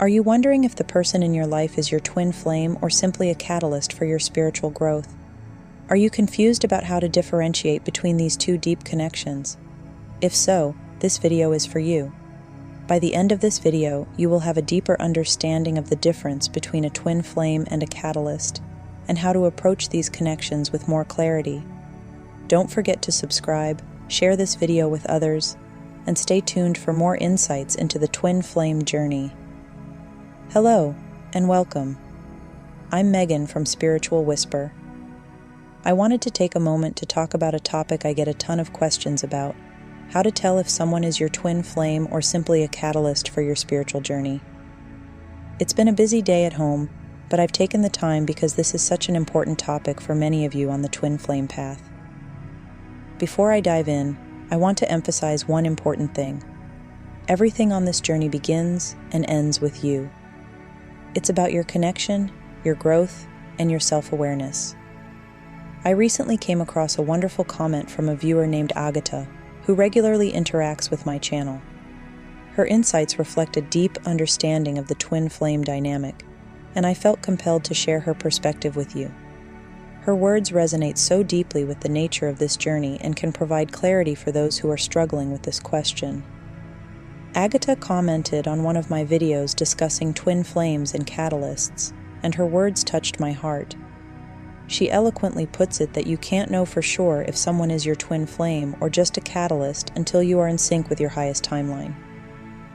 Are you wondering if the person in your life is your twin flame or simply a catalyst for your spiritual growth? Are you confused about how to differentiate between these two deep connections? If so, this video is for you. By the end of this video, you will have a deeper understanding of the difference between a twin flame and a catalyst, and how to approach these connections with more clarity. Don't forget to subscribe, share this video with others, and stay tuned for more insights into the twin flame journey. Hello, and welcome. I'm Megan from Spiritual Whisper. I wanted to take a moment to talk about a topic I get a ton of questions about: how to tell if someone is your twin flame or simply a catalyst for your spiritual journey. It's been a busy day at home, but I've taken the time because this is such an important topic for many of you on the twin flame path. Before I dive in, I want to emphasize one important thing. Everything on this journey begins and ends with you. It's about your connection, your growth, and your self-awareness. I recently came across a wonderful comment from a viewer named Agata, who regularly interacts with my channel. Her insights reflect a deep understanding of the twin flame dynamic, and I felt compelled to share her perspective with you. Her words resonate so deeply with the nature of this journey and can provide clarity for those who are struggling with this question. Agata commented on one of my videos discussing twin flames and catalysts, and her words touched my heart. She eloquently puts it that you can't know for sure if someone is your twin flame or just a catalyst until you are in sync with your highest timeline.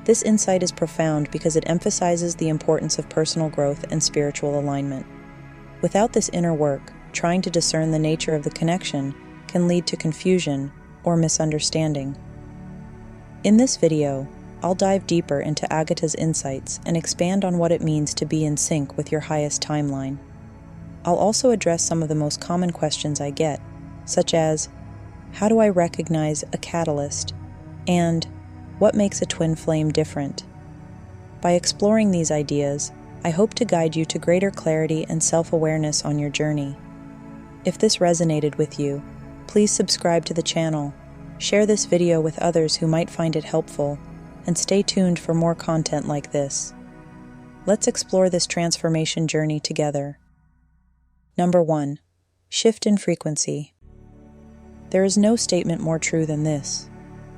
This insight is profound because it emphasizes the importance of personal growth and spiritual alignment. Without this inner work, trying to discern the nature of the connection can lead to confusion or misunderstanding. In this video, I'll dive deeper into Agata's insights and expand on what it means to be in sync with your highest timeline. I'll also address some of the most common questions I get, such as, how do I recognize a catalyst? And what makes a twin flame different? By exploring these ideas, I hope to guide you to greater clarity and self-awareness on your journey. If this resonated with you, please subscribe to the channel, share this video with others who might find it helpful, and stay tuned for more content like this. Let's explore this transformation journey together. Number 1. Shift in frequency. There is no statement more true than this.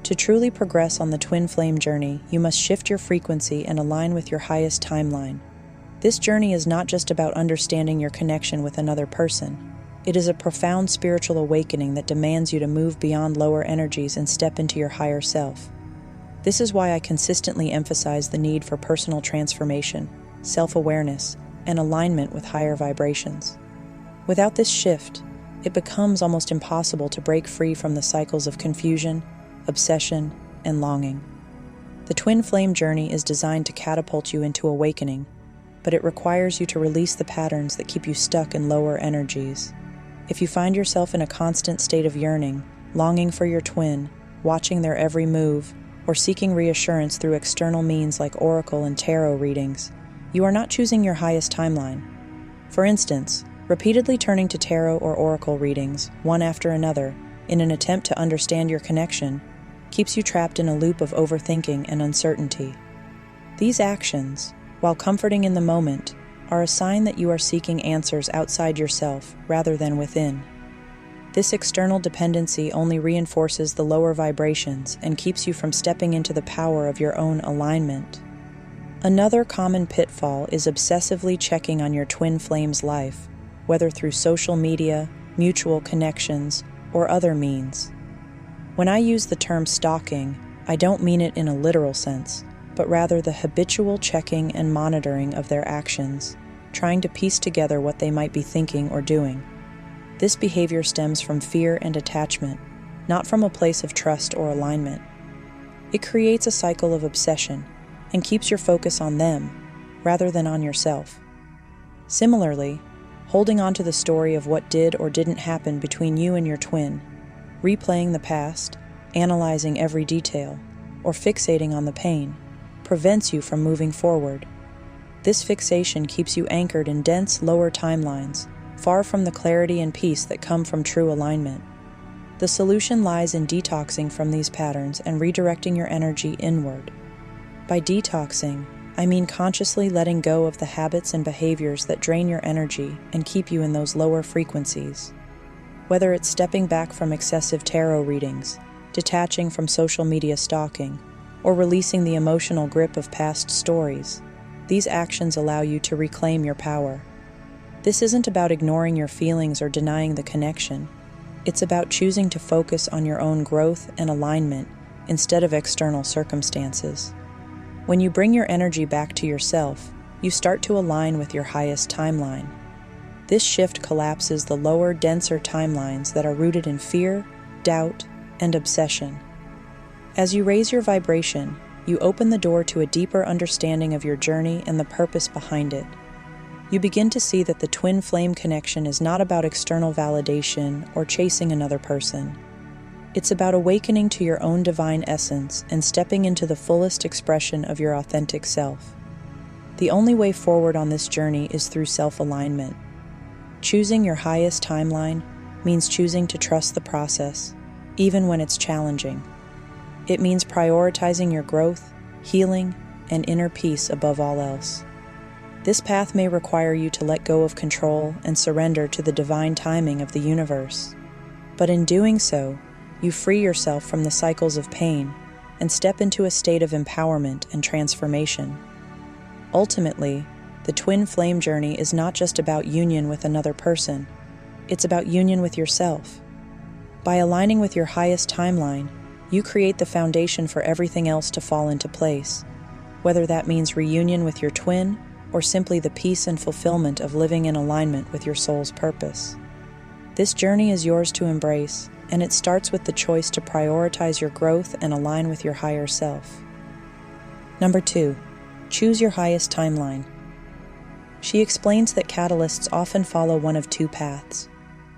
To truly progress on the twin flame journey, you must shift your frequency and align with your highest timeline. This journey is not just about understanding your connection with another person. It is a profound spiritual awakening that demands you to move beyond lower energies and step into your higher self. This is why I consistently emphasize the need for personal transformation, self-awareness, and alignment with higher vibrations. Without this shift, it becomes almost impossible to break free from the cycles of confusion, obsession, and longing. The twin flame journey is designed to catapult you into awakening, but it requires you to release the patterns that keep you stuck in lower energies. If you find yourself in a constant state of yearning, longing for your twin, watching their every move, or seeking reassurance through external means like oracle and tarot readings, you are not choosing your highest timeline. For instance, repeatedly turning to tarot or oracle readings, one after another, in an attempt to understand your connection, keeps you trapped in a loop of overthinking and uncertainty. These actions, while comforting in the moment, are a sign that you are seeking answers outside yourself rather than within. This external dependency only reinforces the lower vibrations and keeps you from stepping into the power of your own alignment. Another common pitfall is obsessively checking on your twin flame's life, whether through social media, mutual connections, or other means. When I use the term stalking, I don't mean it in a literal sense, but rather the habitual checking and monitoring of their actions, trying to piece together what they might be thinking or doing. This behavior stems from fear and attachment, not from a place of trust or alignment. It creates a cycle of obsession and keeps your focus on them rather than on yourself. Similarly, holding on to the story of what did or didn't happen between you and your twin, replaying the past, analyzing every detail, or fixating on the pain, prevents you from moving forward. This fixation keeps you anchored in dense, lower timelines, far from the clarity and peace that come from true alignment. The solution lies in detoxing from these patterns and redirecting your energy inward. By detoxing, I mean consciously letting go of the habits and behaviors that drain your energy and keep you in those lower frequencies. Whether it's stepping back from excessive tarot readings, detaching from social media stalking, or releasing the emotional grip of past stories, these actions allow you to reclaim your power. This isn't about ignoring your feelings or denying the connection. It's about choosing to focus on your own growth and alignment instead of external circumstances. When you bring your energy back to yourself, you start to align with your highest timeline. This shift collapses the lower, denser timelines that are rooted in fear, doubt, and obsession. As you raise your vibration, you open the door to a deeper understanding of your journey and the purpose behind it. You begin to see that the twin flame connection is not about external validation or chasing another person. It's about awakening to your own divine essence and stepping into the fullest expression of your authentic self. The only way forward on this journey is through self-alignment. Choosing your highest timeline means choosing to trust the process, even when it's challenging. It means prioritizing your growth, healing, and inner peace above all else. This path may require you to let go of control and surrender to the divine timing of the universe. But in doing so, you free yourself from the cycles of pain and step into a state of empowerment and transformation. Ultimately, the twin flame journey is not just about union with another person, it's about union with yourself. By aligning with your highest timeline, you create the foundation for everything else to fall into place, whether that means reunion with your twin or simply the peace and fulfillment of living in alignment with your soul's purpose. This journey is yours to embrace, and it starts with the choice to prioritize your growth and align with your higher self. Number 2, choose your highest timeline. She explains that catalysts often follow one of two paths.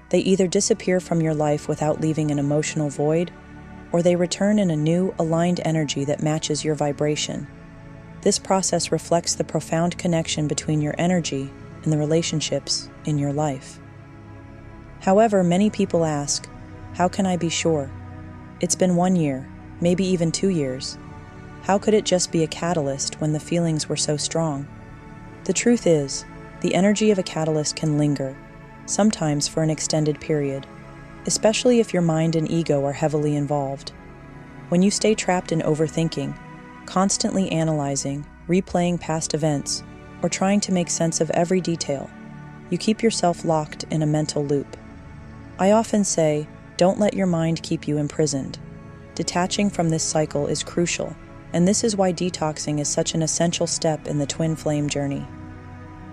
They either disappear from your life without leaving an emotional void, or they return in a new, aligned energy that matches your vibration. This process reflects the profound connection between your energy and the relationships in your life. However, many people ask, how can I be sure? It's been 1 year, maybe even 2 years. How could it just be a catalyst when the feelings were so strong? The truth is, the energy of a catalyst can linger, sometimes for an extended period, especially if your mind and ego are heavily involved. When you stay trapped in overthinking, constantly analyzing, replaying past events, or trying to make sense of every detail, you keep yourself locked in a mental loop. I often say, don't let your mind keep you imprisoned. Detaching from this cycle is crucial, and this is why detoxing is such an essential step in the twin flame journey.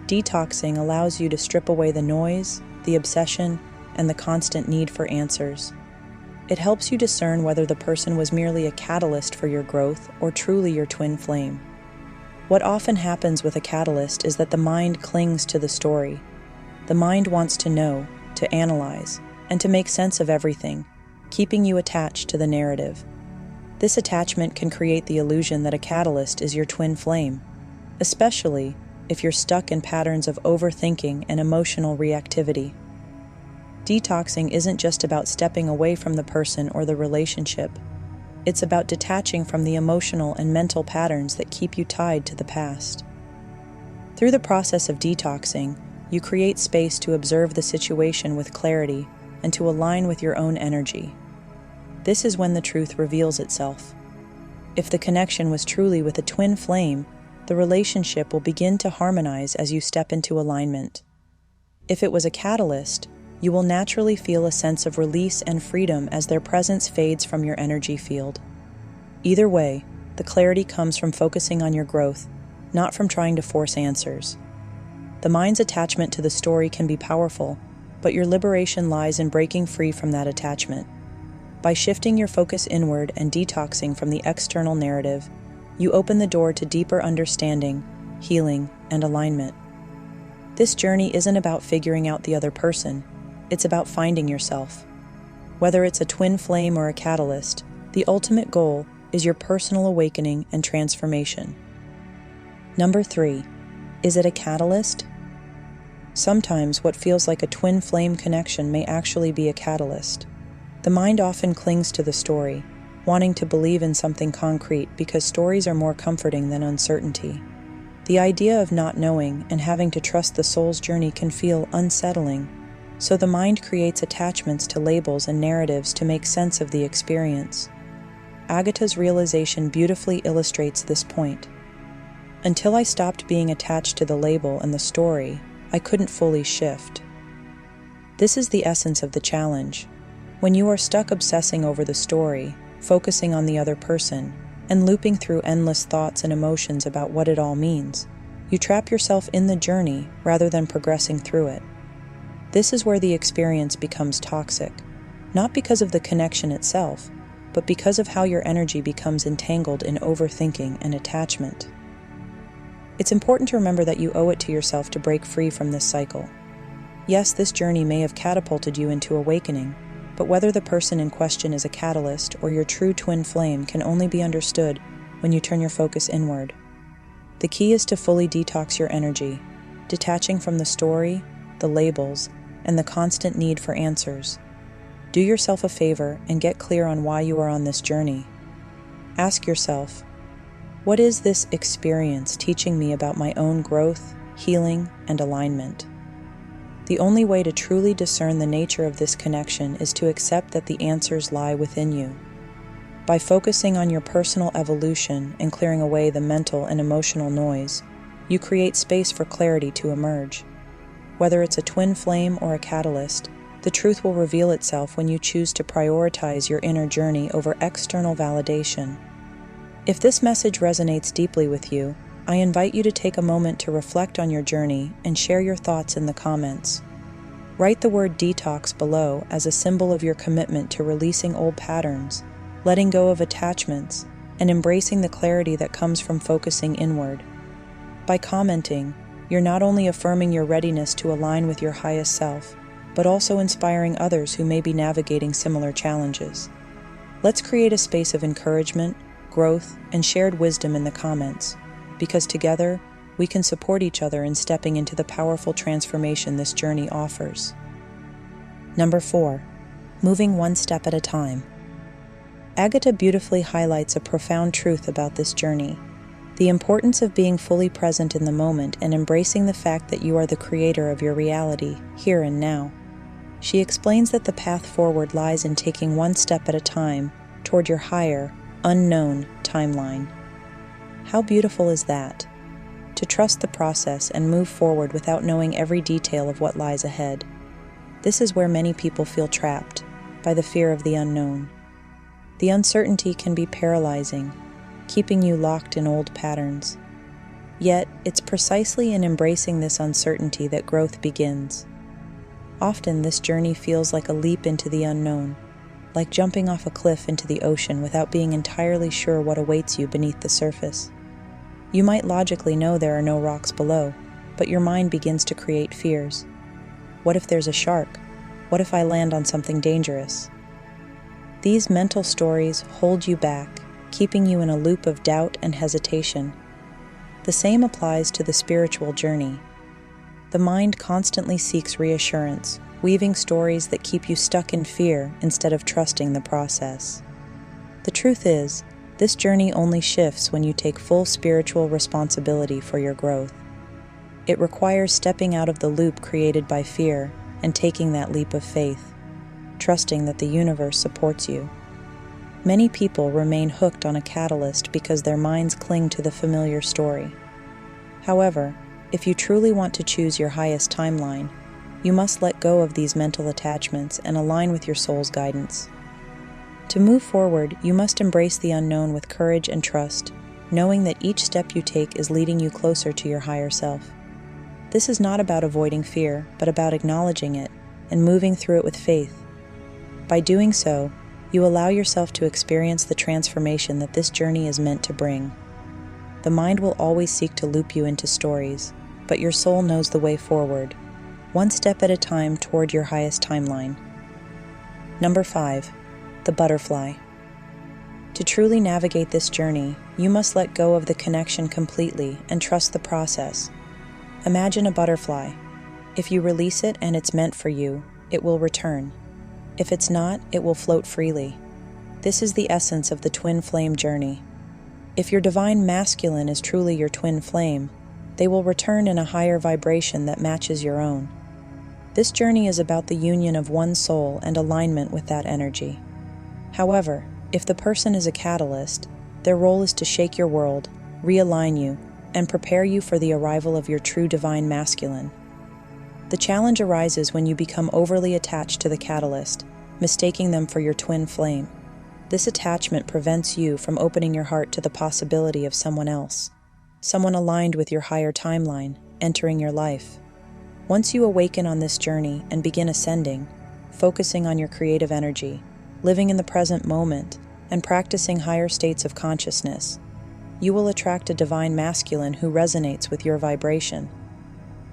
Detoxing allows you to strip away the noise, the obsession, and the constant need for answers. It helps you discern whether the person was merely a catalyst for your growth or truly your twin flame. What often happens with a catalyst is that the mind clings to the story. The mind wants to know, to analyze, and to make sense of everything, keeping you attached to the narrative. This attachment can create the illusion that a catalyst is your twin flame, especially if you're stuck in patterns of overthinking and emotional reactivity. Detoxing isn't just about stepping away from the person or the relationship. It's about detaching from the emotional and mental patterns that keep you tied to the past. Through the process of detoxing, you create space to observe the situation with clarity and to align with your own energy. This is when the truth reveals itself. If the connection was truly with a twin flame, the relationship will begin to harmonize as you step into alignment. If it was a catalyst, you will naturally feel a sense of release and freedom as their presence fades from your energy field. Either way, the clarity comes from focusing on your growth, not from trying to force answers. The mind's attachment to the story can be powerful, but your liberation lies in breaking free from that attachment. By shifting your focus inward and detoxing from the external narrative, you open the door to deeper understanding, healing, and alignment. This journey isn't about figuring out the other person, it's about finding yourself. Whether it's a twin flame or a catalyst, the ultimate goal is your personal awakening and transformation. Number 3, is it a catalyst? Sometimes what feels like a twin flame connection may actually be a catalyst. The mind often clings to the story, wanting to believe in something concrete because stories are more comforting than uncertainty. The idea of not knowing and having to trust the soul's journey can feel unsettling, so the mind creates attachments to labels and narratives to make sense of the experience. Agata's realization beautifully illustrates this point. Until I stopped being attached to the label and the story, I couldn't fully shift. This is the essence of the challenge. When you are stuck obsessing over the story, focusing on the other person, and looping through endless thoughts and emotions about what it all means, you trap yourself in the journey rather than progressing through it. This is where the experience becomes toxic, not because of the connection itself, but because of how your energy becomes entangled in overthinking and attachment. It's important to remember that you owe it to yourself to break free from this cycle. Yes, this journey may have catapulted you into awakening, but whether the person in question is a catalyst or your true twin flame can only be understood when you turn your focus inward. The key is to fully detox your energy, detaching from the story, the labels, and the constant need for answers. Do yourself a favor and get clear on why you are on this journey. Ask yourself, what is this experience teaching me about my own growth, healing, and alignment? The only way to truly discern the nature of this connection is to accept that the answers lie within you. By focusing on your personal evolution and clearing away the mental and emotional noise, you create space for clarity to emerge. Whether it's a twin flame or a catalyst, the truth will reveal itself when you choose to prioritize your inner journey over external validation. If this message resonates deeply with you, I invite you to take a moment to reflect on your journey and share your thoughts in the comments. Write the word detox below as a symbol of your commitment to releasing old patterns, letting go of attachments, and embracing the clarity that comes from focusing inward. By commenting, you're not only affirming your readiness to align with your highest self, but also inspiring others who may be navigating similar challenges. Let's create a space of encouragement, growth, and shared wisdom in the comments, because together, we can support each other in stepping into the powerful transformation this journey offers. Number 4. Moving one step at a time. Agata beautifully highlights a profound truth about this journey: the importance of being fully present in the moment and embracing the fact that you are the creator of your reality, here and now. She explains that the path forward lies in taking one step at a time toward your higher, unknown timeline. How beautiful is that? To trust the process and move forward without knowing every detail of what lies ahead. This is where many people feel trapped by the fear of the unknown. The uncertainty can be paralyzing, keeping you locked in old patterns. Yet, it's precisely in embracing this uncertainty that growth begins. Often, this journey feels like a leap into the unknown, like jumping off a cliff into the ocean without being entirely sure what awaits you beneath the surface. You might logically know there are no rocks below, but your mind begins to create fears. What if there's a shark? What if I land on something dangerous? These mental stories hold you back, keeping you in a loop of doubt and hesitation. The same applies to the spiritual journey. The mind constantly seeks reassurance, weaving stories that keep you stuck in fear instead of trusting the process. The truth is, this journey only shifts when you take full spiritual responsibility for your growth. It requires stepping out of the loop created by fear and taking that leap of faith, trusting that the universe supports you. Many people remain hooked on a catalyst because their minds cling to the familiar story. However, if you truly want to choose your highest timeline, you must let go of these mental attachments and align with your soul's guidance. To move forward, you must embrace the unknown with courage and trust, knowing that each step you take is leading you closer to your higher self. This is not about avoiding fear, but about acknowledging it and moving through it with faith. By doing so, you allow yourself to experience the transformation that this journey is meant to bring. The mind will always seek to loop you into stories, but your soul knows the way forward, one step at a time toward your highest timeline. Number 5. The butterfly. To truly navigate this journey, you must let go of the connection completely and trust the process. Imagine a butterfly. If you release it and it's meant for you, it will return. If it's not, it will float freely. This is the essence of the twin flame journey. If your divine masculine is truly your twin flame, they will return in a higher vibration that matches your own. This journey is about the union of one soul and alignment with that energy. However, if the person is a catalyst, their role is to shake your world, realign you, and prepare you for the arrival of your true divine masculine. The challenge arises when you become overly attached to the catalyst, mistaking them for your twin flame. This attachment prevents you from opening your heart to the possibility of someone else, someone aligned with your higher timeline, entering your life. Once you awaken on this journey and begin ascending, focusing on your creative energy, living in the present moment, and practicing higher states of consciousness, you will attract a divine masculine who resonates with your vibration.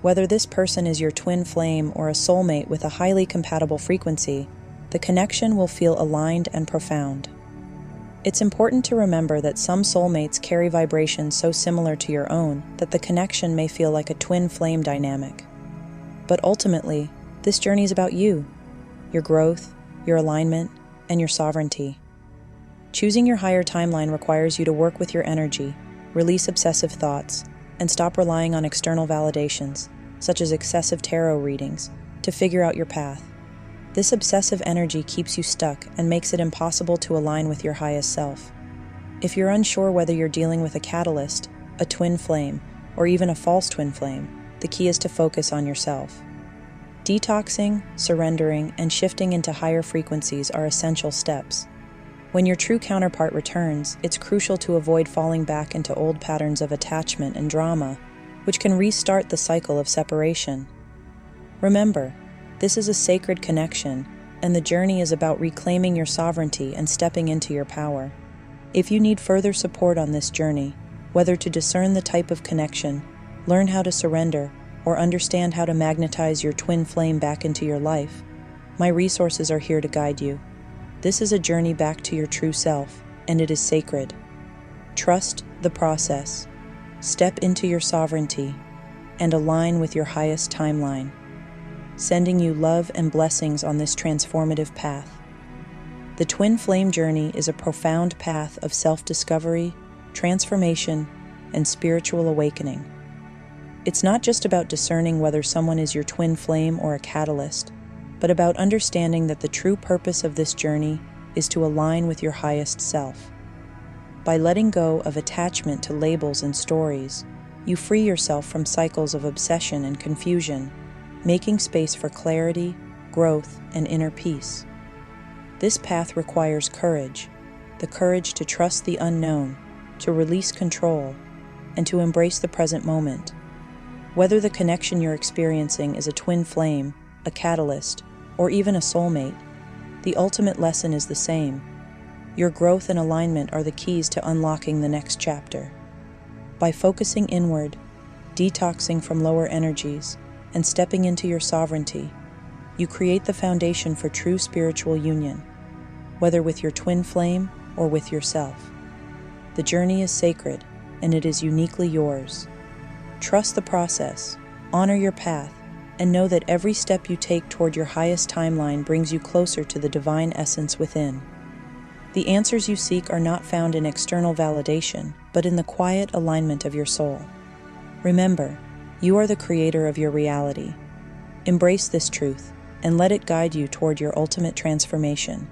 Whether this person is your twin flame or a soulmate with a highly compatible frequency, the connection will feel aligned and profound. It's important to remember that some soulmates carry vibrations so similar to your own that the connection may feel like a twin flame dynamic. But ultimately, this journey is about you, your growth, your alignment, and your sovereignty. Choosing your higher timeline requires you to work with your energy, release obsessive thoughts, and stop relying on external validations, such as excessive tarot readings, to figure out your path. This obsessive energy keeps you stuck and makes it impossible to align with your highest self. If you're unsure whether you're dealing with a catalyst, a twin flame, or even a false twin flame, the key is to focus on yourself. Detoxing, surrendering, and shifting into higher frequencies are essential steps. When your true counterpart returns, it's crucial to avoid falling back into old patterns of attachment and drama, which can restart the cycle of separation. Remember, this is a sacred connection, and the journey is about reclaiming your sovereignty and stepping into your power. If you need further support on this journey, whether to discern the type of connection, learn how to surrender, or understand how to magnetize your twin flame back into your life, my resources are here to guide you. This is a journey back to your true self, and it is sacred. Trust the process, step into your sovereignty, and align with your highest timeline. Sending you love and blessings on this transformative path. The twin flame journey is a profound path of self-discovery, transformation, and spiritual awakening. It's not just about discerning whether someone is your twin flame or a catalyst, but about understanding that the true purpose of this journey is to align with your highest self. By letting go of attachment to labels and stories, you free yourself from cycles of obsession and confusion, making space for clarity, growth, and inner peace. This path requires courage, the courage to trust the unknown, to release control, and to embrace the present moment. Whether the connection you're experiencing is a twin flame, a catalyst, or even a soulmate, the ultimate lesson is the same. Your growth and alignment are the keys to unlocking the next chapter. By focusing inward, detoxing from lower energies, and stepping into your sovereignty, you create the foundation for true spiritual union, whether with your twin flame or with yourself. The journey is sacred, and it is uniquely yours. Trust the process, honor your path, and know that every step you take toward your highest timeline brings you closer to the divine essence within. The answers you seek are not found in external validation, but in the quiet alignment of your soul. Remember, you are the creator of your reality. Embrace this truth, and let it guide you toward your ultimate transformation.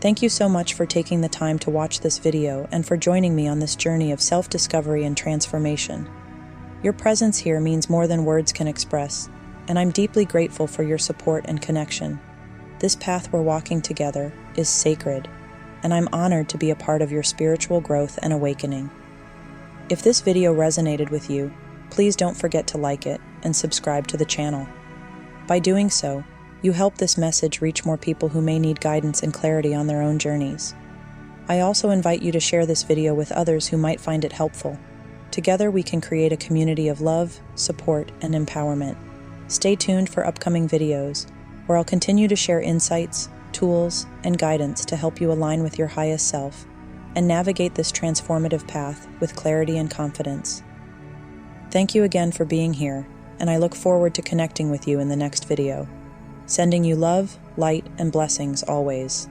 Thank you so much for taking the time to watch this video and for joining me on this journey of self-discovery and transformation. Your presence here means more than words can express, and I'm deeply grateful for your support and connection. This path we're walking together is sacred, and I'm honored to be a part of your spiritual growth and awakening. If this video resonated with you, please don't forget to like it and subscribe to the channel. By doing so, you help this message reach more people who may need guidance and clarity on their own journeys. I also invite you to share this video with others who might find it helpful. Together we can create a community of love, support, and empowerment. Stay tuned for upcoming videos, where I'll continue to share insights, tools, and guidance to help you align with your highest self and navigate this transformative path with clarity and confidence. Thank you again for being here, and I look forward to connecting with you in the next video. Sending you love, light, and blessings always.